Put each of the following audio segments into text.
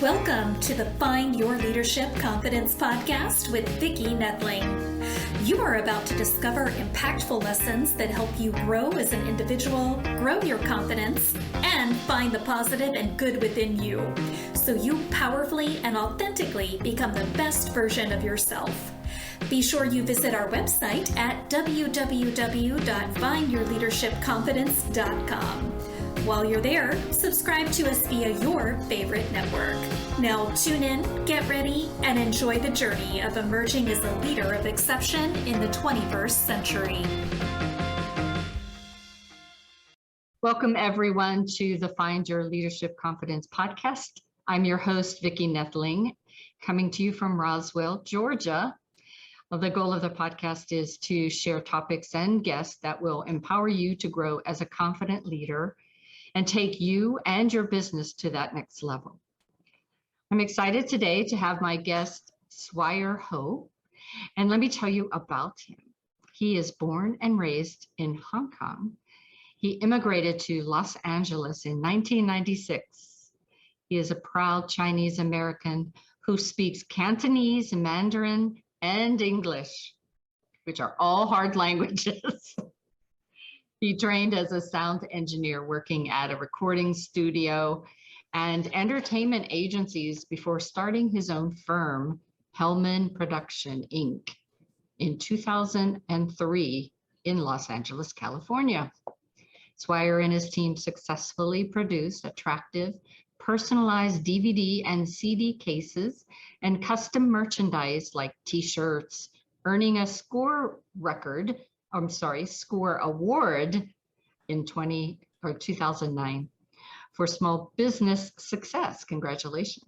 Welcome to the Find Your Leadership Confidence podcast with Vicki Nedling. You are about to discover impactful lessons that help you grow as an individual, grow your confidence, and find the positive and good within you, so you powerfully and authentically become the best version of yourself. Be sure you visit our website at www.findyourleadershipconfidence.com. While you're there, subscribe to us via your favorite network. Now tune in, get ready, and enjoy the journey of emerging as a leader of exception in the 21st century. Welcome everyone to the Find Your Leadership Confidence podcast. I'm your host, Vicki Nedling, coming to you from Roswell, Georgia. Well, the goal of the podcast is to share topics and guests that will empower you to grow as a confident leader and take you and your business to that next level. I'm excited today to have my guest, Swire Ho, and let me tell you about him. He is born and raised in Hong Kong. He immigrated to Los Angeles in 1996. He is a proud Chinese American who speaks Cantonese, Mandarin, and English, which are all hard languages. He trained as a sound engineer working at a recording studio and entertainment agencies before starting his own firm, Hellman Production, Inc., in 2003 in Los Angeles, California. Swire and his team successfully produced attractive, personalized DVD and CD cases and custom merchandise like t-shirts, earning a score award in 2009 for small business success. Congratulations.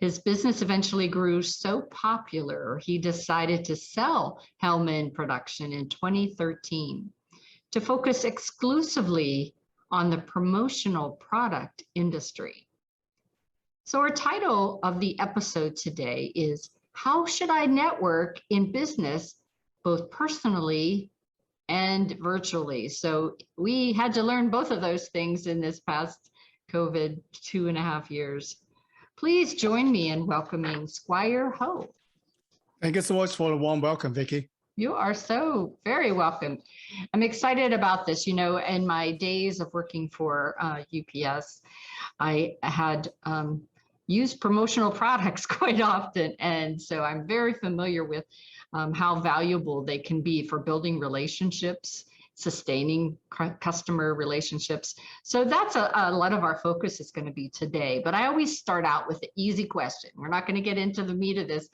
His business eventually grew so popular, he decided to sell Hellman Production in 2013 to focus exclusively on the promotional product industry. So our title of the episode today is, How Should I Network in Business, both personally and virtually? So we had to learn both of those things in this past COVID 2.5 years. Please join me in welcoming Swire Ho. Thank you so much for the warm welcome, Vicki. You are so very welcome. I'm excited about this. You know, in my days of working for UPS, I had used promotional products quite often. And so I'm very familiar with how valuable they can be for building relationships, sustaining customer relationships. So that's a lot of our focus is going to be today. But I always start out with the easy question. We're not going to get into the meat of this.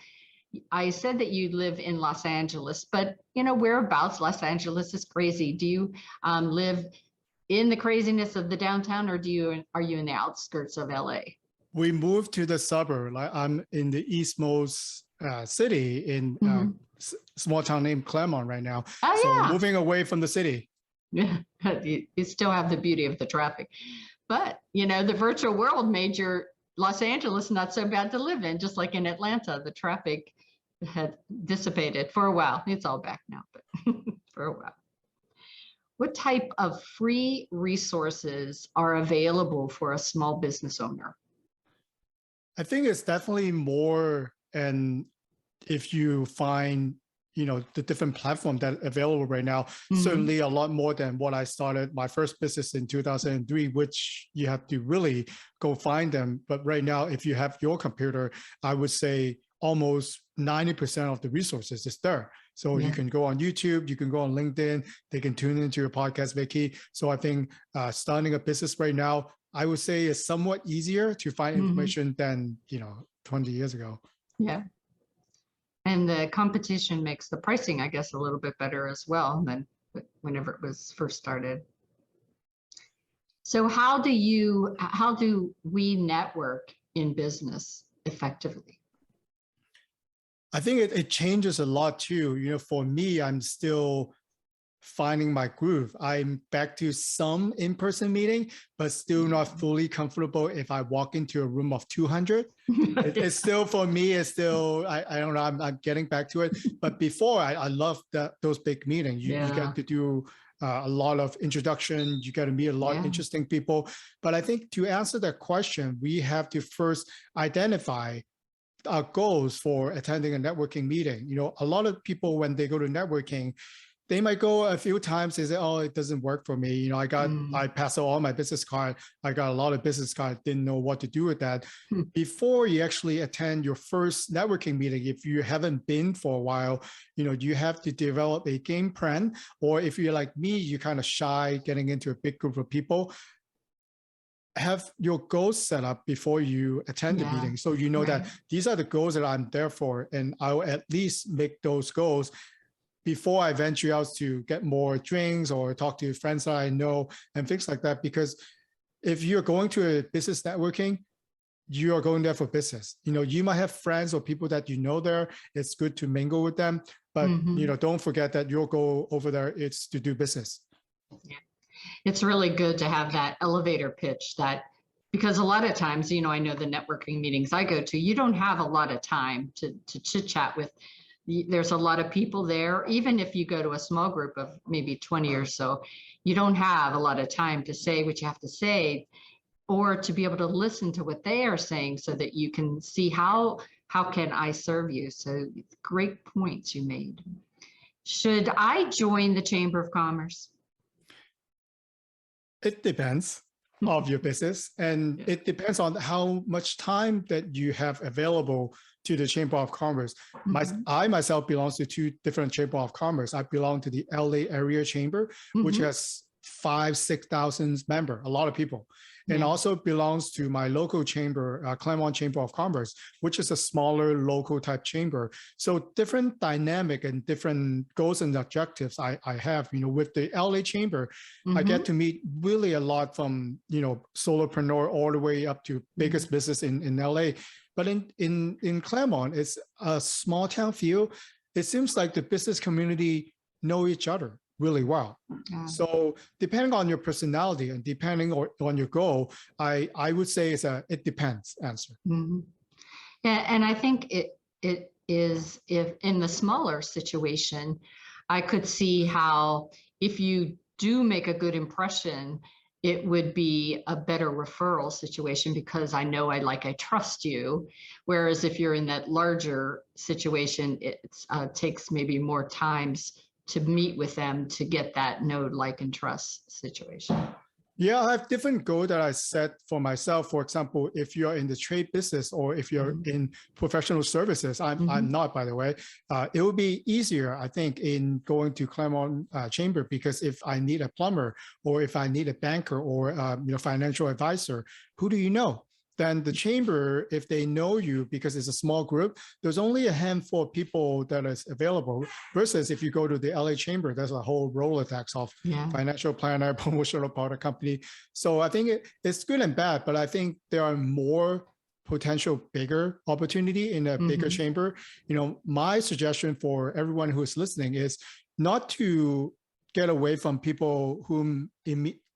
I said that you live in Los Angeles, but you know, whereabouts? Los Angeles is crazy. Do you live in the craziness of the downtown, or are you in the outskirts of LA? We moved to the suburb. Like I'm in the eastmost city in small town named Claremont right now. Oh, so yeah. Moving away from the city. Yeah, you still have the beauty of the traffic. But, you know, the virtual world made your Los Angeles not so bad to live in, just like in Atlanta. The traffic had dissipated for a while. It's all back now, but for a while. What type of free resources are available for a small business owner? I think it's definitely more, and if you find, you know, the different platforms that are available right now, certainly a lot more than what I started my first business in 2003, which you have to really go find them. But right now, if you have your computer, I would say almost 90% of the resources is there. So you can go on YouTube, you can go on LinkedIn, they can tune into your podcast, Vicki. So I think starting a business right now, I would say is somewhat easier to find information than, 20 years ago. Yeah. And the competition makes the pricing, I guess, a little bit better as well than whenever it was first started. So how do we network in business effectively? I think it changes a lot too. You know, for me, I'm still finding my groove. I'm back to some in-person meeting, but still not fully comfortable if I walk into a room of 200. It's still, for me, it's still, I don't know, I'm getting back to it. But before, I loved those big meetings. You got to do a lot of introduction. You got to meet a lot of interesting people. But I think to answer that question, we have to first identify our goals for attending a networking meeting. A lot of people, when they go to networking, they might go a few times. They say, "Oh, it doesn't work for me. I passed out all my business card. I got a lot of business cards. Didn't know what to do with that." Before you actually attend your first networking meeting, if you haven't been for a while, you have to develop a game plan. Or if you're like me, you're kind of shy getting into a big group of people. Have your goals set up before you attend the meeting, so that these are the goals that I'm there for, and I'll at least make those goals before I venture out to get more drinks or talk to friends that I know and things like that. Because if you're going to a business networking, you are going there for business. You might have friends or people that there. It's good to mingle with them, but don't forget that your goal over there is to do business. Yeah. It's really good to have that elevator pitch, because a lot of times, I know the networking meetings I go to, you don't have a lot of time to chit chat with. There's a lot of people there. Even if you go to a small group of maybe 20 or so, you don't have a lot of time to say what you have to say, or to be able to listen to what they are saying, so that you can see how can I serve you. So great points you made. Should I join the Chamber of Commerce? It depends of your business, and it depends on how much time that you have available to the Chamber of Commerce. I myself belongs to two different Chamber of Commerce. I belong to the LA area chamber, which has 5,000-6,000 members, a lot of people. And also belongs to my local chamber, Claremont Chamber of Commerce, which is a smaller local type chamber. So different dynamic and different goals and objectives I have. With the LA chamber, I get to meet really a lot from, solopreneur all the way up to biggest business in LA. But in Claremont, it's a small town feel. It seems like the business community know each other really well. So depending on your personality and depending on your goal, I would say it depends answer. Yeah, and I think it is, if in the smaller situation, I could see how if you do make a good impression, it would be a better referral situation, because I know I trust you. Whereas if you're in that larger situation, it takes maybe more times to meet with them to get that know, like, and trust situation. Yeah, I have different goals that I set for myself. For example, if you're in the trade business or if you're in professional services, I'm not, by the way, it will be easier, I think, in going to Claremont Chamber, because if I need a plumber or if I need a banker or financial advisor, who do you know? Then the chamber, if they know you, because it's a small group, there's only a handful of people that is available, versus if you go to the LA chamber, there's a whole Rolodex of financial planner, promotional product company. So I think it's good and bad, but I think there are more potential bigger opportunity in a bigger chamber. My suggestion for everyone who is listening is not to get away from people whom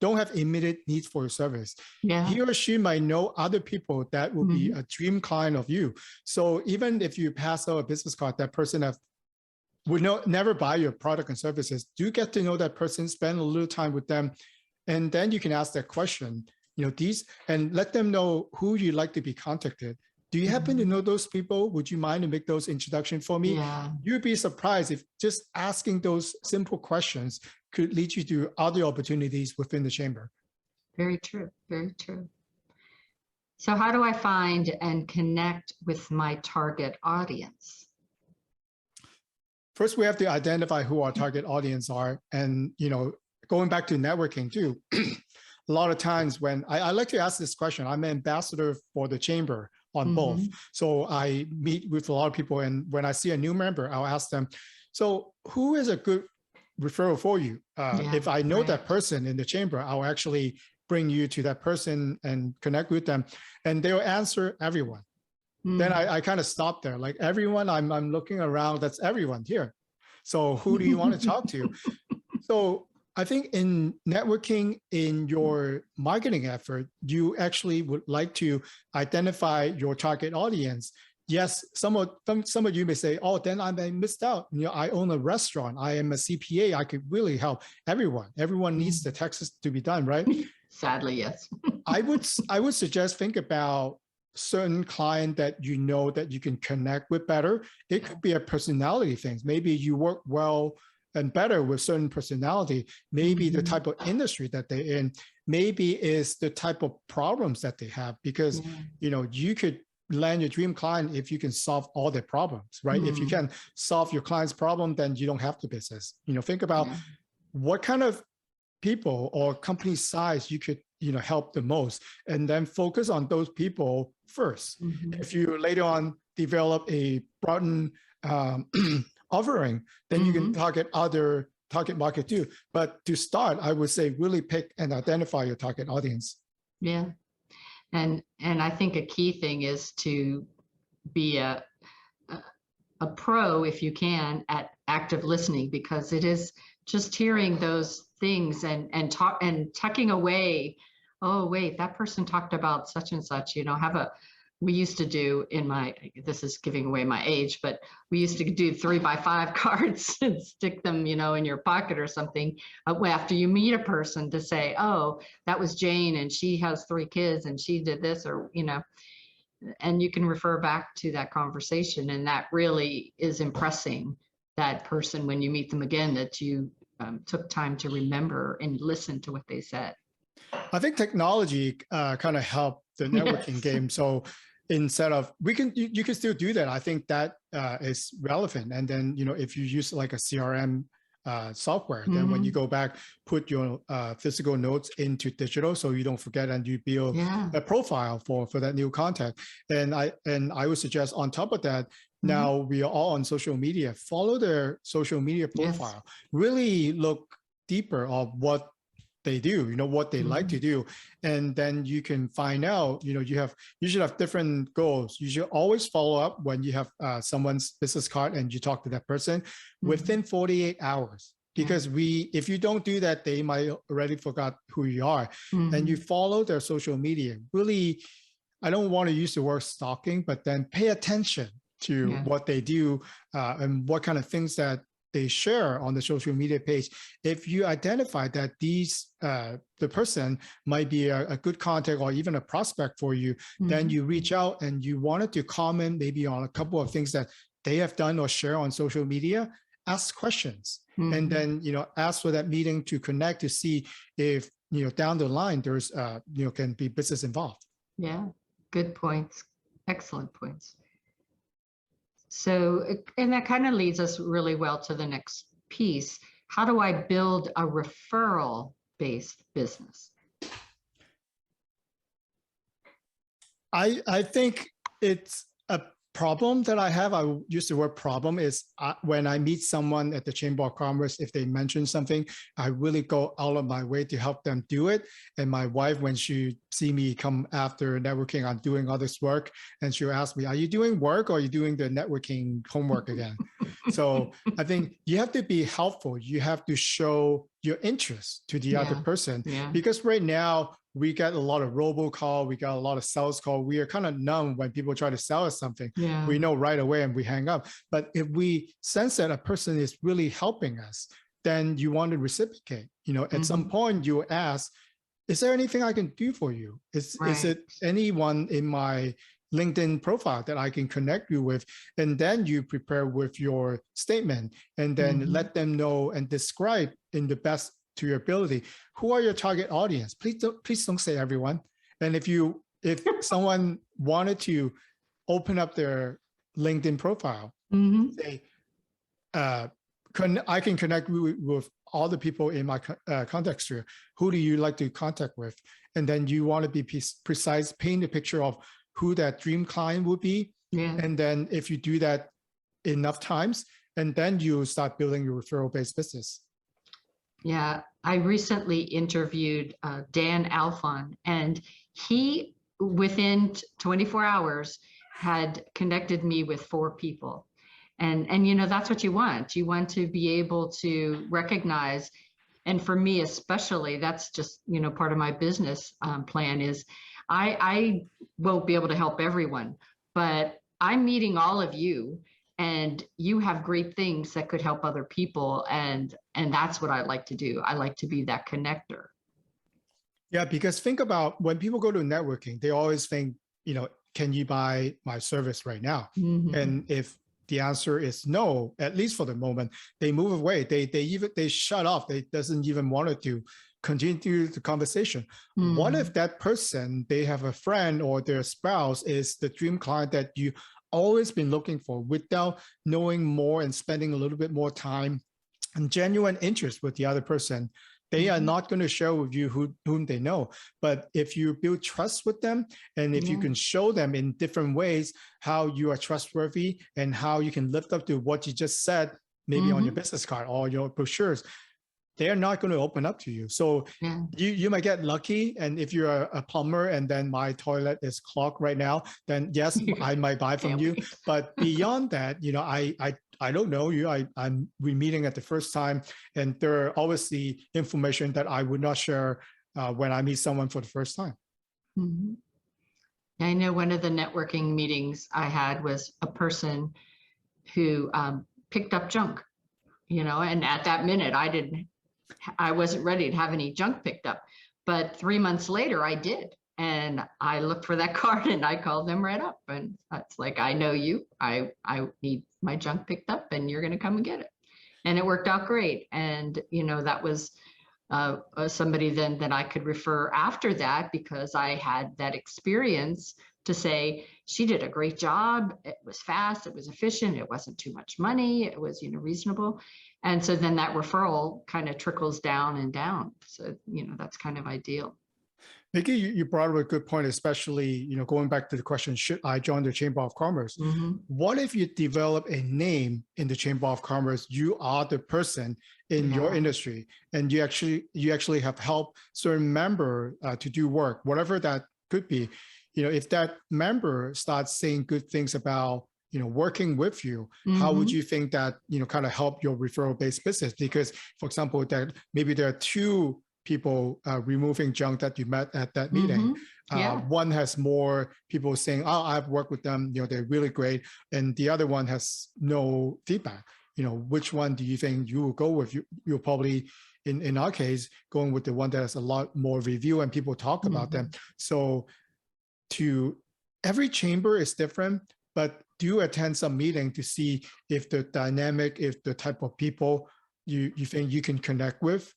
don't have immediate needs for your service. He or she might know other people that will be a dream client of you. So even if you pass out a business card, that person would never buy your product and services. Do get to know that person, spend a little time with them, and then you can ask that question, and let them know who you'd like to be contacted. Do you happen to know those people? Would you mind to make those introductions for me? You'd be surprised if just asking those simple questions could lead you to other opportunities within the chamber. Very true. Very true. So how do I find and connect with my target audience? First, we have to identify who our target audience are. And, going back to networking too, a lot of times when I like to ask this question, I'm an ambassador for the chamber on both. So I meet with a lot of people, and when I see a new member, I'll ask them, so who is a good referral for you? If I know that person in the chamber, I'll actually bring you to that person and connect with them, and they'll answer everyone. Then I kind of stop there, like everyone, I'm looking around, that's everyone here. So who do you want to talk to? So I think in networking, in your marketing effort, you actually would like to identify your target audience yes, some of you may say, oh, then I missed out. I own a restaurant. I am a CPA. I could really help everyone. Everyone needs the taxes to be done, right? Sadly, yes. I would suggest think about certain client that that you can connect with better. It could be a personality thing. Maybe you work well and better with certain personality. Maybe the type of industry that they're in. Maybe is the type of problems that they have, because you could land your dream client if you can solve all their problems, right? If you can solve your client's problem, then you don't have the business. Think about what kind of people or company size you could help the most, and then focus on those people first. If you later on develop a broadened offering, then you can target other target market too. But to start, I would say really pick and identify your target audience. Yeah. And I think a key thing is to be a pro, if you can, at active listening, because it is just hearing those things and tucking away. Oh, wait, that person talked about such and such. We used to do this is giving away my age, but we used to do 3x5 cards and stick them, in your pocket or something after you meet a person, to say, oh, that was Jane and she has 3 kids and she did this, or, and you can refer back to that conversation. And that really is impressing that person when you meet them again, that you took time to remember and listen to what they said. I think technology kind of helped the networking game. So instead of you can still do that. I think that is relevant. And then if you use like a CRM software, then when you go back, put your physical notes into digital so you don't forget, and you build a profile for that new contact. And I would suggest on top of that, now we are all on social media. Follow their social media profile. Really look deeper of what they do, what they like to do. And then you can find out, you should have different goals. You should always follow up when you have someone's business card and you talk to that person within 48 hours. Because if you don't do that, they might already forgot who you are. And you follow their social media. Really, I don't want to use the word stalking, but then pay attention to what they do and what kind of things that they share on the social media page. If you identify that the person might be a good contact or even a prospect for you, then you reach out and you wanted to comment maybe on a couple of things that they have done or share on social media. Ask questions and then ask for that meeting to connect, to see if down the line there's can be business involved. Yeah, good points. Excellent points. So, and that kind of leads us really well to the next piece. How do I build a referral-based business? I think it's a problem that I have. I use the word problem is when I meet someone at the Chamber of Commerce, if they mention something, I really go out of my way to help them do it. And my wife, when she see me come after networking, I'm doing all this work, and she'll ask me, are you doing work or are you doing the networking homework again? So I think you have to be helpful. You have to show your interest to the other person, because right now, we get a lot of robocall, we got a lot of sales call. We are kind of numb when people try to sell us something. We know right away and we hang up. But if we sense that a person is really helping us, then you want to reciprocate. At some point you ask, is there anything I can do for you? Is it anyone in my LinkedIn profile that I can connect you with? And then you prepare with your statement and then let them know and describe in the best to your ability, who are your target audience? Please don't say everyone. And if someone wanted to open up their LinkedIn profile, say, I can connect with all the people in my contact sphere. Who do you like to contact with? And then you want to be precise, paint a picture of who that dream client would be. And then if you do that enough times, and then you start building your referral-based business. Yeah, I recently interviewed Dan Alfon, and he, within 24 hours, had connected me with 4 people. And that's what you want. You want to be able to recognize, and for me especially, that's just, part of my business plan is I won't be able to help everyone, but I'm meeting all of you, and you have great things that could help other people. And that's what I like to do. I like to be that connector. Yeah, because think about when people go to networking, they always think, can you buy my service right now? Mm-hmm. And if the answer is no, at least for the moment, they move away. They shut off. They doesn't even want to continue the conversation. Mm-hmm. What if that person, they have a friend or their spouse is the dream client that you always been looking for, without knowing more and spending a little bit more time and genuine interest with the other person? They are not going to share with you whom they know. But if you build trust with them, and if you can show them in different ways how you are trustworthy and how you can live up to what you just said, maybe on your business card or your brochures, they're not going to open up to you. So you might get lucky. And if you're a plumber and then my toilet is clogged right now, then yes, I might buy from you. But beyond that, I don't know you. We're meeting at the first time, and there are obviously information that I would not share when I meet someone for the first time. Mm-hmm. I know one of the networking meetings I had was a person who picked up junk, and at that minute I wasn't ready to have any junk picked up, but 3 months later I did. And I looked for that card and I called them right up. And it's like, I know you, I need my junk picked up and you're going to come and get it. And it worked out great. And, that was somebody then that I could refer after that, because I had that experience to say, she did a great job. It was fast, it was efficient, it wasn't too much money, it was, reasonable. And so then that referral kind of trickles down and down. So, that's kind of ideal. Vicki, you brought up a good point, especially, going back to the question, should I join the Chamber of Commerce? Mm-hmm. What if you develop a name in the Chamber of Commerce? You are the person in your industry, and you actually have helped certain member to do work, whatever that could be. If that member starts saying good things about, working with you, how would you think that, kind of help your referral-based business? Because, for example, that maybe there are two people removing junk that you met at that meeting. One has more people saying, oh, I've worked with them, they're really great. And the other one has no feedback. Which one do you think you will go with? You'll probably, in our case, going with the one that has a lot more review and people talk about them. So every chamber is different, but do attend some meeting to see if the dynamic, if the type of people you think you can connect with.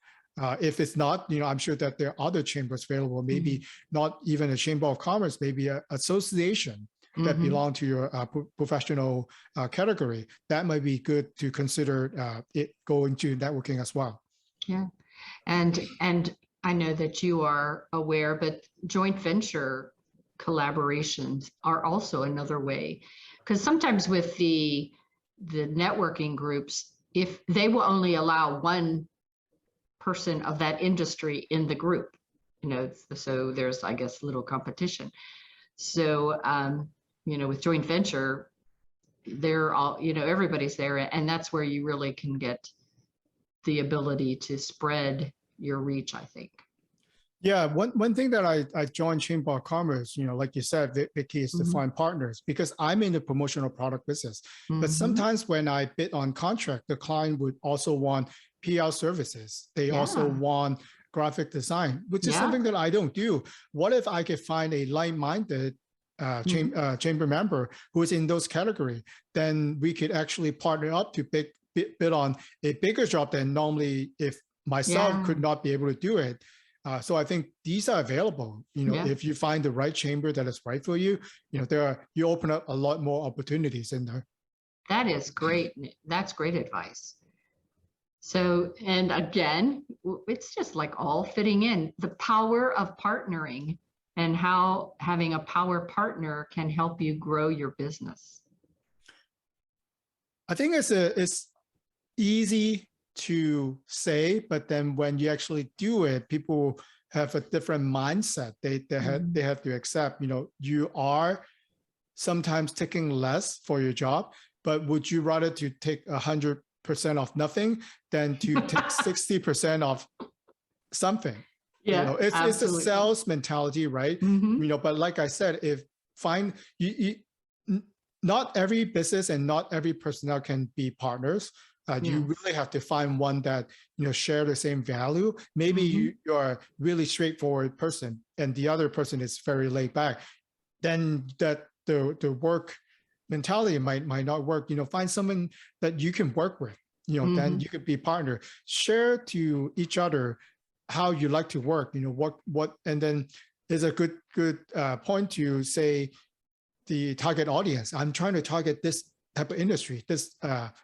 If it's not, I'm sure that there are other chambers available, maybe not even a Chamber of Commerce, maybe an association that belong to your professional category. That might be good to consider it going to networking as well. Yeah. And I know that you are aware, but joint venture collaborations are also another way. Because sometimes with the networking groups, if they will only allow one person of that industry in the group, so there's, I guess, little competition. So, with joint venture, they're all, everybody's there, and that's where you really can get the ability to spread your reach, I think. Yeah, one thing that I joined Chamber of Commerce, like you said, Vicki, is to find partners, because I'm in the promotional product business. But sometimes when I bid on contract, the client would also want PR services. They also want graphic design, which is something that I don't do. What if I could find a like-minded chamber member who is in those categories? Then we could actually partner up to bid on a bigger job than normally if myself could not be able to do it. So I think these are available. If you find the right chamber that is right for you, you open up a lot more opportunities in there. That is great. That's great advice. So, and again, it's just like all fitting in, the power of partnering and how having a power partner can help you grow your business. I think it's easy to say, but then when you actually do it, people have a different mindset. They have to accept, you are sometimes taking less for your job, but would you rather to take 100% of nothing than to take 60% of something? Yeah, it's a sales mentality, right? But like I said, not every business and not every personnel can be partners. You really have to find one that share the same value. Maybe you're a really straightforward person, and the other person is very laid back. Then that the work mentality might not work. Find someone that you can work with. Then you could be partner. Share to each other how you like to work. What, and then there's a good point to say the target audience. I'm trying to target this type of industry, this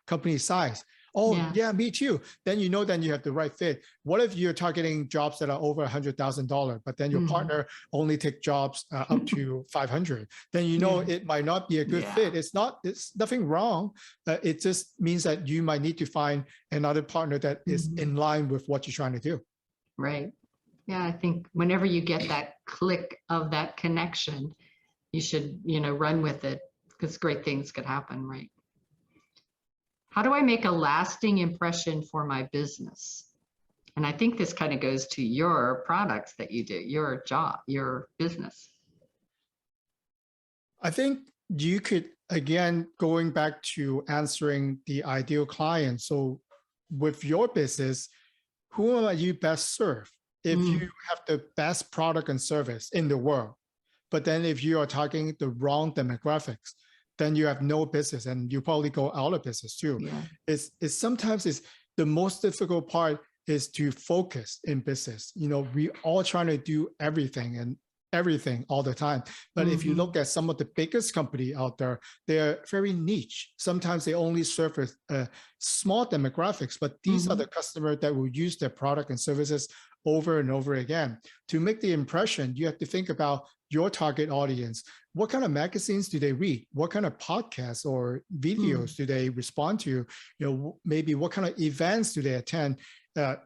company size. Oh, yeah, me too. Then then you have the right fit. What if you're targeting jobs that are over $100,000, but then your partner only take jobs up to 500? Then it might not be a good fit. It's nothing wrong. It just means that you might need to find another partner that is in line with what you're trying to do. Right. Yeah, I think whenever you get that click of that connection, you should, run with it, because great things could happen, right? How do I make a lasting impression for my business? And I think this kind of goes to your products that you do, your job, your business. I think you could, again, going back to answering the ideal client. So with your business, who might you best serve? If you have the best product and service in the world, but then if you are targeting the wrong demographics, then you have no business, and you probably go out of business too. It's sometimes the most difficult part is to focus in business. We all trying to do everything all the time. But if you look at some of the biggest company out there, they're very niche. Sometimes they only serve a small demographics, but these are the customers that will use their product and services over and over again. To make the impression, you have to think about your target audience. What kind of magazines do they read? What kind of podcasts or videos do they respond to? Maybe what kind of events do they attend?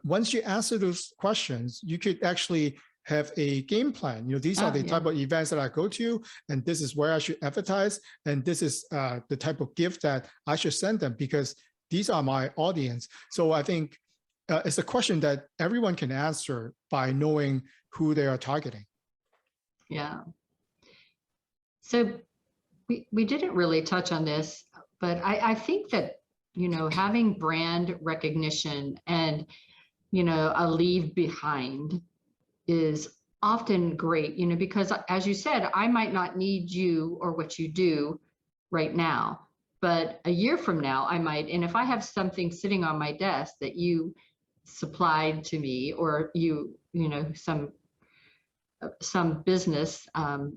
Once you answer those questions, you could actually have a game plan. These are the type of events that I go to, and this is where I should advertise, and this is the type of gift that I should send them, because these are my audience. So I think it's a question that everyone can answer by knowing who they are targeting. Yeah. So we didn't really touch on this, but I think that, having brand recognition and, a leave behind is often great, because as you said, I might not need you or what you do right now, but a year from now I might. And if I have something sitting on my desk that you supplied to me, or some business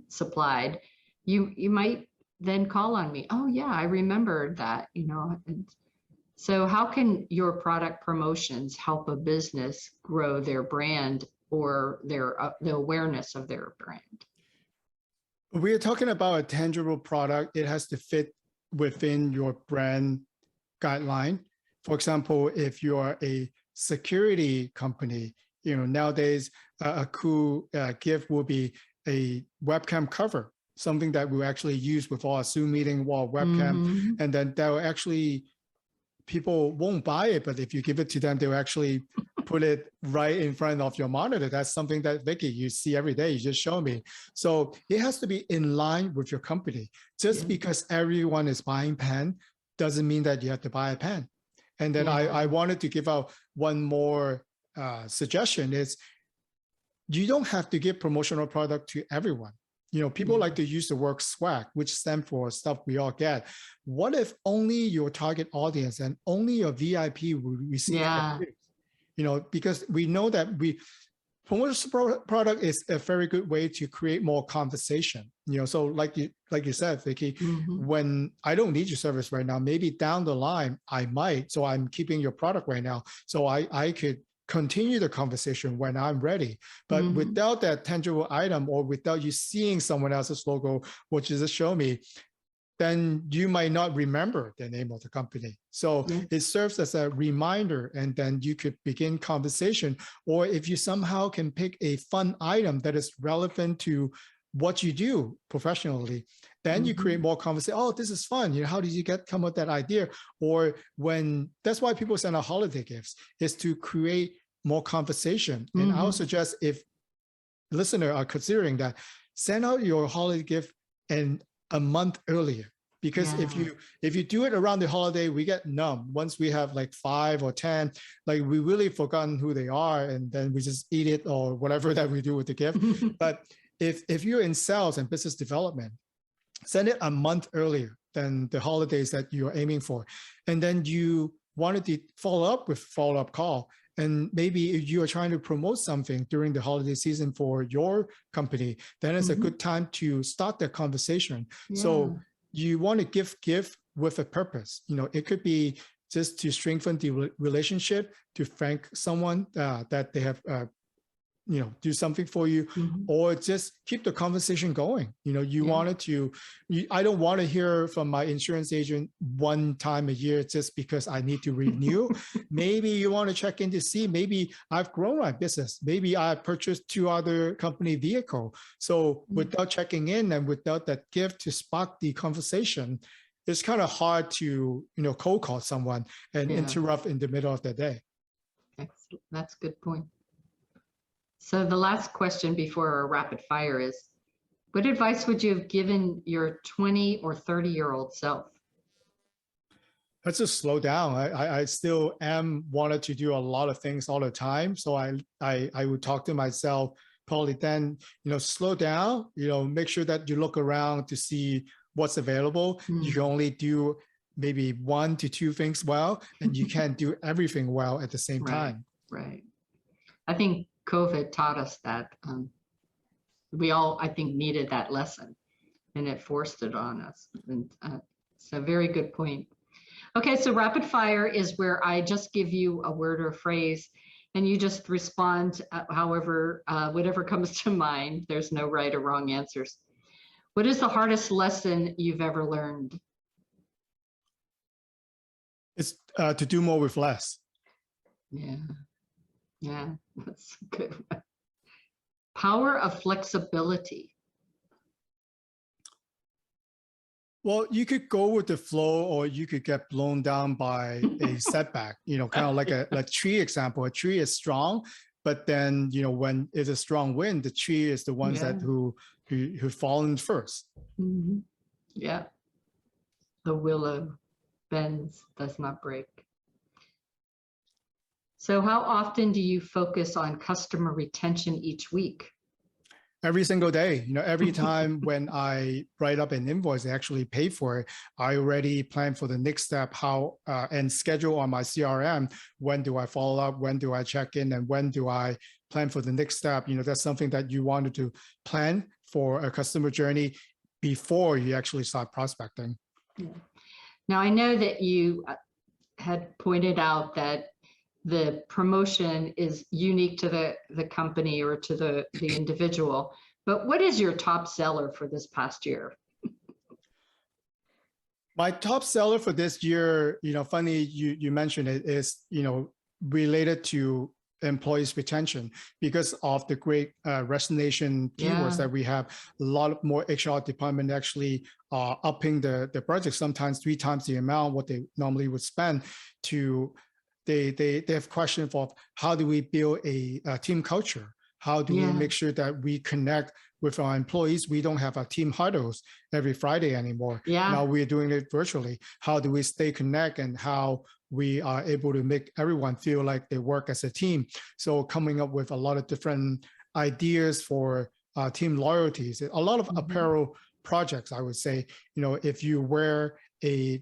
supplied, you might then call on me. Oh yeah, I remembered that, And so how can your product promotions help a business grow their brand or the awareness of their brand? We are talking about a tangible product. It has to fit within your brand guideline. For example, if you are a security company, nowadays a cool gift will be a webcam cover, something that we'll actually use with our Zoom meeting wall webcam, and then that will actually, people won't buy it, but if you give it to them, they'll actually put it right in front of your monitor. That's something that, Vicki, you see every day. You just show me. So it has to be in line with your company. Just because everyone is buying pen doesn't mean that you have to buy a pen. And then I wanted to give out one more suggestion is, you don't have to give promotional product to everyone. People like to use the word swag, which stands for stuff we all get. What if only your target audience and only your VIP will receive it? Because we know that promotional product is a very good way to create more conversation. So like you said, Vicki, when I don't need your service right now, maybe down the line I might. So I'm keeping your product right now, so I could continue the conversation when I'm ready. But without that tangible item, or without you seeing someone else's logo, which is a show me, then you might not remember the name of the company. So it serves as a reminder, and then you could begin conversation. Or if you somehow can pick a fun item that is relevant to what you do professionally, then you create more conversation. Oh, this is fun. How did you come up with that idea? Or that's why people send out holiday gifts, is to create more conversation. And I would suggest, if listeners are considering that, send out your holiday gift and a month earlier. because if you do it around the holiday, we get numb. Once we have like 5 or 10, like we really forgotten who they are, and then we just eat it or whatever that we do with the gift. But if you're in sales and business development, send it a month earlier than the holidays that you're aiming for. And then you wanted to follow up with follow-up call. And maybe if you are trying to promote something during the holiday season for your company, then it's a good time to start the conversation. So you want to give with a purpose. You know, it could be just to strengthen the relationship, to thank someone that they have you know, do something for you, or just keep the conversation going. You know, you wanted to, I don't want to hear from my insurance agent one time a year just because I need to renew. Maybe you want to check in to see, maybe I've grown my business. Maybe I purchased 2 other company vehicle. So without checking in and without that gift to spark the conversation, it's kind of hard to, you know, cold call someone and interrupt in the middle of the day. Excellent. That's a good point. So the last question before our rapid fire is, what advice would you have given your 20 or 30-year-old self? Let's just slow down. I still am wanted to do a lot of things all the time. So I would talk to myself probably then, you know, slow down, you know, make sure that you look around to see what's available. You can only do maybe 1 to 2 things well, and you can't do everything well at the same time. Right. I think COVID taught us that. We all, I think, needed that lesson, and it forced it on us. And it's a very good point. Okay, so rapid fire is where I just give you a word or phrase, and you just respond however, whatever comes to mind. There's no right or wrong answers. What is the hardest lesson you've ever learned? It's to do more with less. Yeah, that's a good one. Power of flexibility. Well, you could go with the flow, or you could get blown down by a setback, you know, kind of like a tree example. A tree is strong, but then, you know, when it's a strong wind, the tree is the ones that who fallen first. Yeah. The willow bends, does not break. So how often do you focus on customer retention each week? Every single day. You know, every time when I write up an invoice, I actually pay for it, I already plan for the next step, how and schedule on my CRM. When do I follow up? When do I check in? And when do I plan for the next step? You know, that's something that you wanted to plan for a customer journey before you actually start prospecting. Now, I know that you had pointed out that the promotion is unique to the company or to the individual, but what is your top seller for this past year? My top seller for this year, you know, funny you mentioned it, is, you know, related to employees retention, because of the great resignation keywords that we have. A lot more HR department actually upping the budget, sometimes 3 times the amount what they normally would spend to. They have questions of how do we build a team culture? How do we make sure that we connect with our employees? We don't have our team huddles every Friday anymore. Now we're doing it virtually. How do we stay connected, and how we are able to make everyone feel like they work as a team? So coming up with a lot of different ideas for team loyalties, a lot of apparel projects, I would say. You know, if you wear a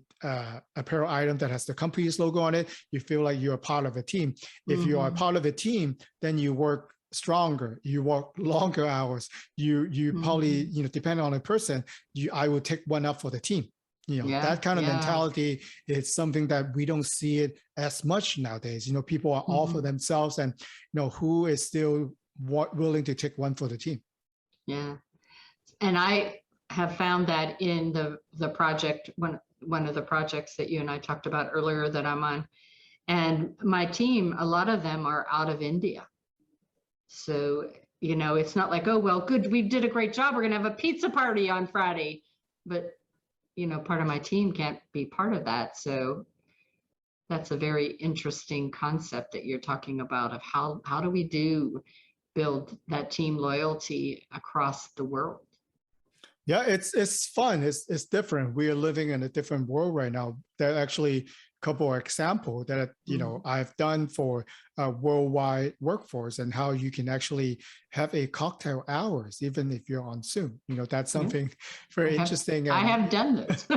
apparel item that has the company's logo on it, you feel like you're a part of a team. If you are a part of a team, then you work stronger, you work longer hours. You probably, you know, depending on the person, I will take one up for the team. You know, that kind of mentality is something that we don't see it as much nowadays. You know, people are all for themselves, and, you know, who is still willing to take one for the team. Yeah. And I have found that in the project, one of the projects that you and I talked about earlier that I'm on, and my team, a lot of them are out of India. So, you know, it's not like, oh, well, good, we did a great job, we're going to have a pizza party on Friday. But, you know, part of my team can't be part of that. So that's a very interesting concept that you're talking about, of how do we build that team loyalty across the world? Yeah, it's fun. It's different. We are living in a different world right now. There are actually a couple of examples that I've done for a worldwide workforce, and how you can actually have a cocktail hours even if you're on Zoom. That's something very interesting. I have done this.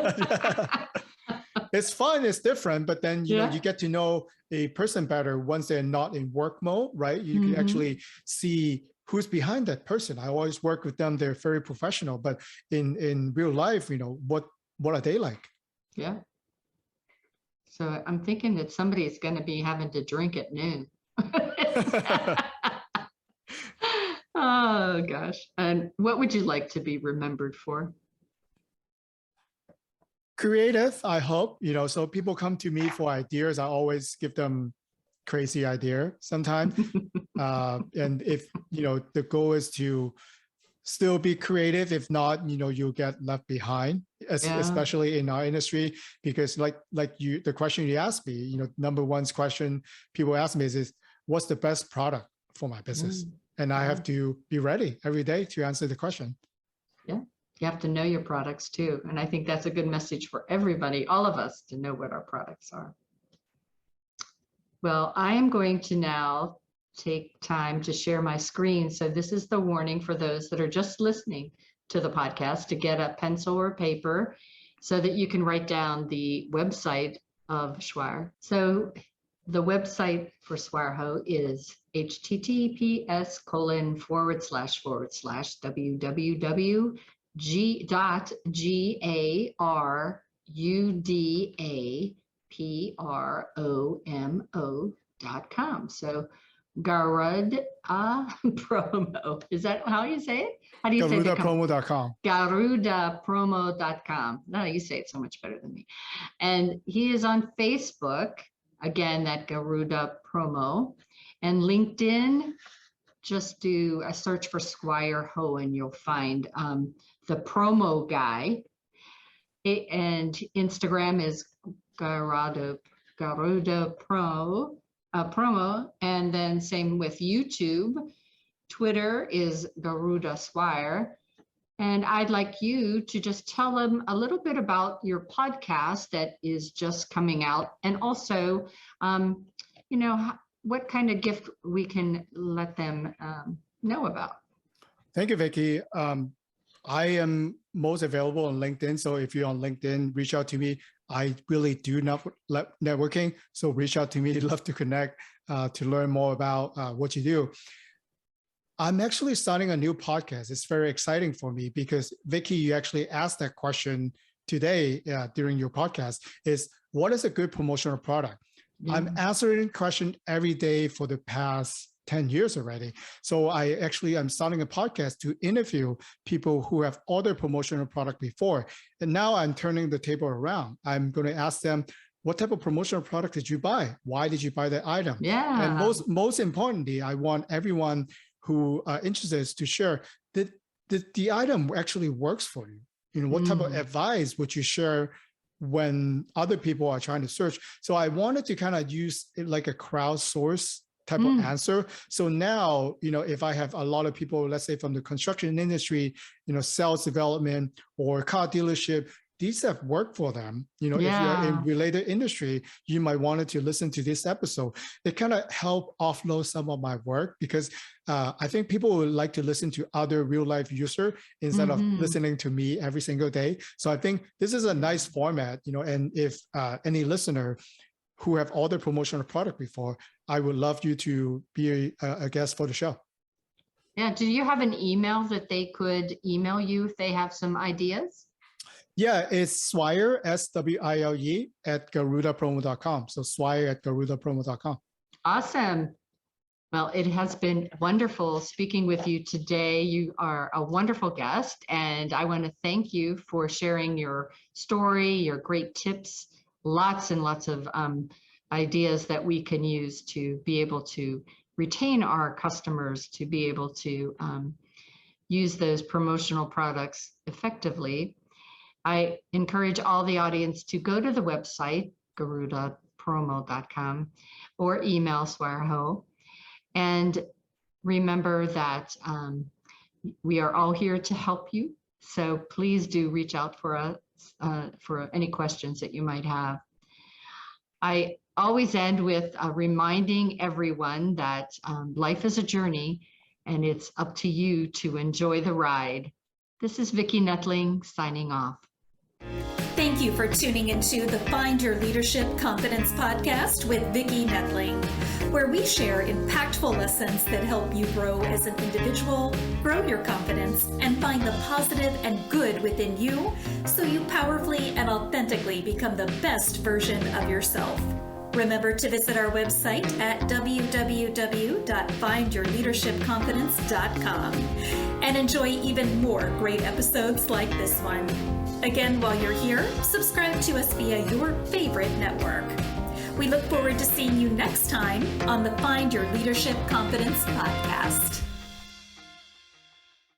It's fun. It's different, but then you get to know a person better once they're not in work mode, right? You can actually see who's behind that person. I always work with them. They're very professional, but in real life, what are they like? Yeah. So I'm thinking that somebody is going to be having to drink at noon. Oh gosh. And what would you like to be remembered for? Creative, I hope. So people come to me for ideas. I always give them crazy idea sometimes. And if, the goal is to still be creative, if not, you'll get left behind, especially in our industry, because the question you asked me, number one question people ask me is what's the best product for my business? And I have to be ready every day to answer the question. Yeah. You have to know your products too. And I think that's a good message for everybody, all of us, to know what our products are. Well, I am going to now take time to share my screen. So this is the warning for those that are just listening to the podcast to get a pencil or paper so that you can write down the website of Swire. So the website for Swire Ho is https://www.garudapromo.com. So Garuda promo. Is that how you say it? How do you say it? GarudaPromo.com. GarudaPromo.com. No, you say it so much better than me. And he is on Facebook, again, that Garuda Promo. And LinkedIn, just do a search for Swire Ho and you'll find the promo guy. And Instagram is Garuda Promo, and then same with YouTube. Twitter is Garuda Swire. And I'd like you to just tell them a little bit about your podcast that is just coming out, and also, what kind of gift we can let them know about. Thank you, Vicki. I am most available on LinkedIn. So if you're on LinkedIn, reach out to me. I really do networking. So reach out to me. I'd love to connect to learn more about what you do. I'm actually starting a new podcast. It's very exciting for me because Vicki, you actually asked that question today during your podcast, is what is a good promotional product? I'm answering the question every day for the past 10 years already. So I'm starting a podcast to interview people who have ordered promotional product before. And now I'm turning the table around. I'm going to ask them, what type of promotional product did you buy? Why did you buy that item? Yeah. And most importantly, I want everyone who are interested to share that the item actually works for you. What type of advice would you share when other people are trying to search? So I wanted to kind of use it like a crowdsource type of answer. So now, if I have a lot of people, let's say from the construction industry, sales development or car dealership, these have worked for them. If you're in related industry, you might want to listen to this episode. It kind of help offload some of my work because I think people would like to listen to other real life user instead of listening to me every single day. So I think this is a nice format, and if any listener who have ordered promotional product before, I would love you to be a guest for the show. Yeah. Do you have an email that they could email you if they have some ideas? Yeah, it's Swire, SWILE at GarudaPromo.com. So Swire at GarudaPromo.com. Awesome. Well, it has been wonderful speaking with you today. You are a wonderful guest, and I want to thank you for sharing your story, your great tips, lots and lots of ideas that we can use to be able to retain our customers, to be able to use those promotional products effectively. I encourage all the audience to go to the website, GarudaPromo.com, or email Swire Ho. And remember that we are all here to help you So please do reach out for us for any questions that you might have. I always end with reminding everyone that life is a journey and it's up to you to enjoy the ride. This is Vicki Nettling signing off. Thank you for tuning into the Find Your Leadership Confidence podcast with Vicki Nettling, where we share impactful lessons that help you grow as an individual, grow your confidence, and find the positive and good within you so you powerfully and authentically become the best version of yourself. Remember to visit our website at www.findyourleadershipconfidence.com and enjoy even more great episodes like this one. Again, while you're here, subscribe to us via your favorite network. We look forward to seeing you next time on the Find Your Leadership Confidence podcast.